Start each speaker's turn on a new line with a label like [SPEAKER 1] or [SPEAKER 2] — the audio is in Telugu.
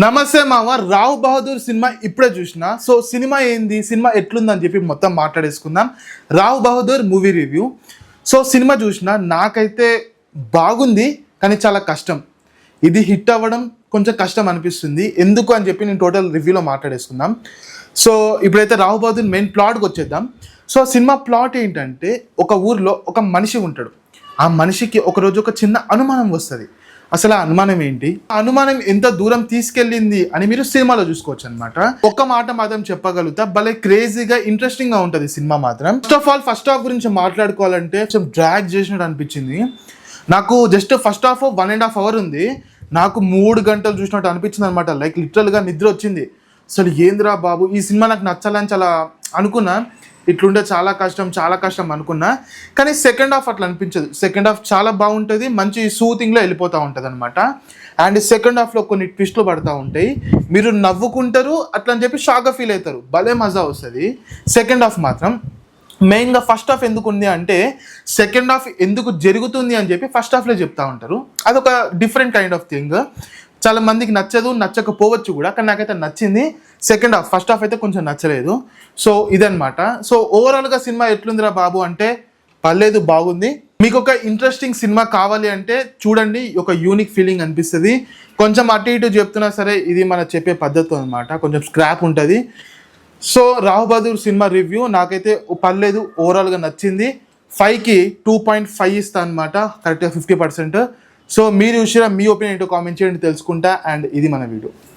[SPEAKER 1] నమస్తే మామ. రావ్ బహదూర్ సినిమా ఇప్పుడే చూసిన. సో సినిమా ఏంది, సినిమా ఎట్లుందని చెప్పి మొత్తం మాట్లాడేసుకుందాం. Rao Bahadur movie review. So cinema చూసిన, నాకైతే బాగుంది కానీ చాలా కష్టం. ఇది హిట్ అవ్వడం కొంచెం కష్టం అనిపిస్తుంది. ఎందుకు అని చెప్పి నేను టోటల్ రివ్యూలో మాట్లాడేసుకుందాం. సో ఇప్పుడైతే రావ్ బహదూర్ మెయిన్ ప్లాట్కి వచ్చేద్దాం. సో సినిమా ప్లాట్ ఏంటంటే, ఒక ఊర్లో ఒక మనిషి ఉంటాడు. ఆ మనిషికి ఒకరోజు ఒక చిన్న అనుమానం వస్తుంది. అసలు ఆ అనుమానం ఏంటి, ఆ అనుమానం ఎంత దూరం తీసుకెళ్ళింది అని మీరు సినిమాలో చూసుకోవచ్చు అనమాట. ఒక్క మాట మాత్రం చెప్పగలుగుతా, భలే క్రేజీగా ఇంట్రెస్టింగ్ గా ఉంటుంది సినిమా మాత్రం. ఫస్ట్ హాఫ్ గురించి మాట్లాడుకోవాలంటే కొంచెం డ్రాగ్ చేసినట్టు అనిపించింది నాకు. జస్ట్ ఫస్ట్ హాఫ్ 1.5 hours ఉంది, నాకు 3 గంటలు చూసినట్టు అనిపించింది అనమాట. లైక్ లిటరల్ గా నిద్ర వచ్చింది. అసలు ఏందిరా బాబు, ఈ సినిమా నాకు నచ్చాలని చాలా అనుకున్నా. ఇట్లుంటే చాలా కష్టం అనుకున్నా. కానీ సెకండ్ హాఫ్ అట్లా అనిపించదు. సెకండ్ హాఫ్ చాలా బాగుంటుంది, మంచి సూతింగ్లో వెళ్ళిపోతూ ఉంటుంది అనమాట. అండ్ సెకండ్ హాఫ్లో కొన్ని ట్విస్ట్లు పడుతూ ఉంటాయి, మీరు నవ్వుకుంటారు అట్లా అని చెప్పి షాక్గా ఫీల్ అవుతారు. భలే మజా వస్తుంది సెకండ్ హాఫ్ మాత్రం. మెయిన్గా ఫస్ట్ హాఫ్ ఎందుకు ఉంది అంటే, సెకండ్ హాఫ్ ఎందుకు జరుగుతుంది అని చెప్పి ఫస్ట్ హాఫ్లో చెప్తా ఉంటారు. అదొక డిఫరెంట్ కైండ్ ఆఫ్ థింగ్. చాలా మందికి నచ్చదు, నచ్చకపోవచ్చు కూడా, కానీ నాకైతే నచ్చింది సెకండ్ హాఫ్. ఫస్ట్ హాఫ్ అయితే కొంచెం నచ్చలేదు. సో ఇదనమాట. సో ఓవరాల్గా సినిమా ఎట్లుందిరా బాబు అంటే, పర్లేదు, బాగుంది. మీకు ఒక ఇంట్రెస్టింగ్ సినిమా కావాలి అంటే చూడండి, ఒక యూనిక్ ఫీలింగ్ అనిపిస్తుంది. కొంచెం అటు ఇటు చెప్తున్నా సరే, ఇది మన చెప్పే పద్ధతి అనమాట, కొంచెం స్క్రాప్ ఉంటుంది. So Rao Bahadur cinema review నాకైతే పర్లేదు, ఓవరాల్గా నచ్చింది. 5కి 2.5 ఇస్తా అనమాట, కరెక్ట్గా 50%. సో మీరు చూసినా మీ ఒపీనియన్ ఏంటో కామెంట్ చేయండి, తెలుసుకుంటా. అండ్ ఇది మన వీడియో.